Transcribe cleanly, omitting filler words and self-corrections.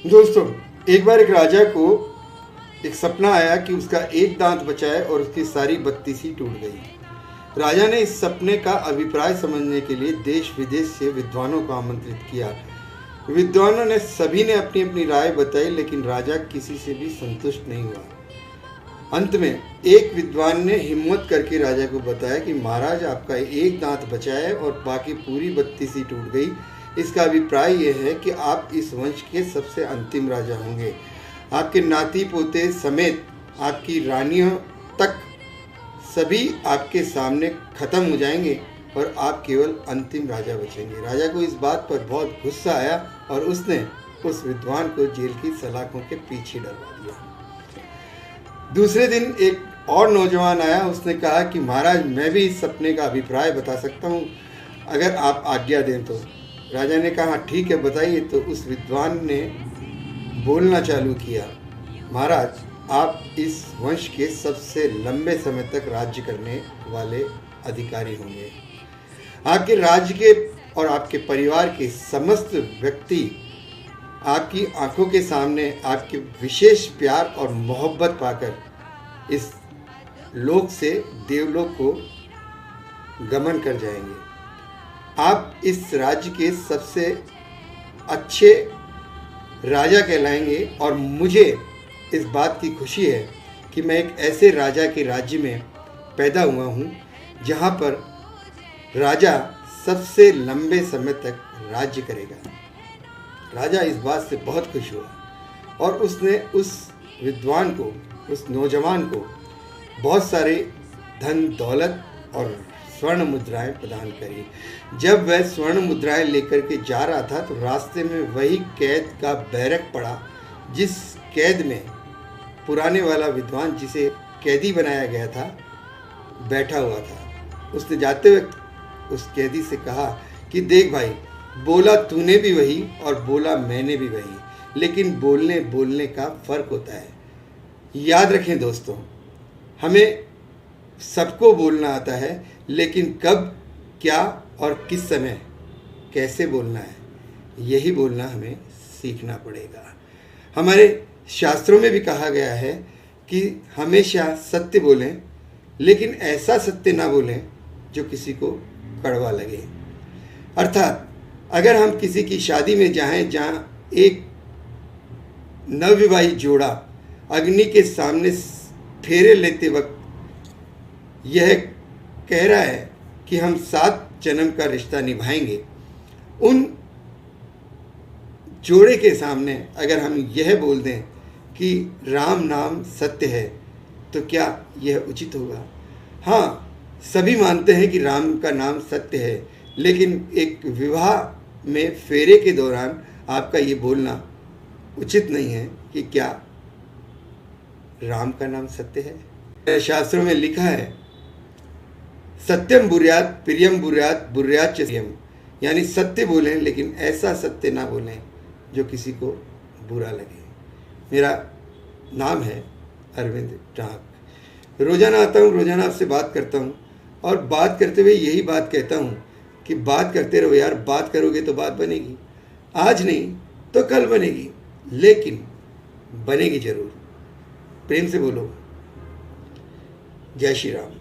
दोस्तों, एक बार एक राजा को एक सपना आया कि उसका एक दांत बचा है और उसकी सारी बत्तीसी टूट गई। राजा ने इस सपने का अभिप्राय समझने के लिए देश विदेश से विद्वानों को आमंत्रित किया। विद्वानों ने सभी ने अपनी अपनी राय बताई, लेकिन राजा किसी से भी संतुष्ट नहीं हुआ। अंत में एक विद्वान ने हिम्मत करके राजा को बताया कि महाराज, आपका एक दांत बचा है और बाकी पूरी बत्तीसी टूट गई। इसका अभिप्राय यह है कि आप इस वंश के सबसे अंतिम राजा होंगे। आपके नाती पोते समेत आपकी रानियों तक सभी आपके सामने खत्म हो जाएंगे और आप केवल अंतिम राजा बचेंगे। राजा को इस बात पर बहुत गुस्सा आया और उसने उस विद्वान को जेल की सलाखों के पीछे डलवा दिया। दूसरे दिन एक और नौजवान आया। उसने कहा कि महाराज, मैं भी इस सपने का अभिप्राय बता सकता हूँ, अगर आप आज्ञा दें तो। राजा ने कहा, ठीक है, बताइए। तो उस विद्वान ने बोलना चालू किया, महाराज, आप इस वंश के सबसे लंबे समय तक राज्य करने वाले अधिकारी होंगे। आपके राज्य के और आपके परिवार के समस्त व्यक्ति आपकी आंखों के सामने आपके विशेष प्यार और मोहब्बत पाकर इस लोक से देवलोक को गमन कर जाएंगे। आप इस राज्य के सबसे अच्छे राजा कहलाएंगे और मुझे इस बात की खुशी है कि मैं एक ऐसे राजा के राज्य में पैदा हुआ हूँ जहाँ पर राजा सबसे लंबे समय तक राज्य करेगा। राजा इस बात से बहुत खुश हुआ और उसने उस विद्वान को, उस नौजवान को बहुत सारे धन दौलत और स्वर्ण मुद्राएं प्रदान करी। जब वह स्वर्ण मुद्राएं लेकर के जा रहा था तो रास्ते में वही कैद का बैरक पड़ा जिस कैद में पुराने वाला विद्वान, जिसे कैदी बनाया गया था, बैठा हुआ था। उसने जाते हुए उस कैदी से कहा कि देख भाई, बोला तूने भी वही और बोला मैंने भी वही, लेकिन बोलने बोलने का फर्क होता है। याद रखें दोस्तों, हमें सबको बोलना आता है, लेकिन कब, क्या और किस समय कैसे बोलना है, यही बोलना हमें सीखना पड़ेगा। हमारे शास्त्रों में भी कहा गया है कि हमेशा सत्य बोलें, लेकिन ऐसा सत्य ना बोलें जो किसी को कड़वा लगे। अर्थात अगर हम किसी की शादी में जाएं जहाँ एक नवविवाहित जोड़ा अग्नि के सामने फेरे लेते वक्त यह कह रहा है कि हम 7 जन्म का रिश्ता निभाएंगे, उन जोड़े के सामने अगर हम यह बोल दें कि राम नाम सत्य है, तो क्या यह उचित होगा? हाँ, सभी मानते हैं कि राम का नाम सत्य है, लेकिन एक विवाह में फेरे के दौरान आपका ये बोलना उचित नहीं है कि क्या राम का नाम सत्य है। शास्त्रों में लिखा है, सत्यम बुर्यात प्रियम बुर्यात बुर्यात च सत्यम, यानी सत्य बोलें लेकिन ऐसा सत्य ना बोलें जो किसी को बुरा लगे। मेरा नाम है अरविंद टाक। रोज़ाना आता हूँ, रोज़ाना आपसे बात करता हूँ और बात करते हुए यही बात कहता हूँ कि बात करते रहो यार। बात करोगे तो बात बनेगी, आज नहीं तो कल बनेगी, लेकिन बनेगी ज़रूर। प्रेम से बोलो, जय श्री राम।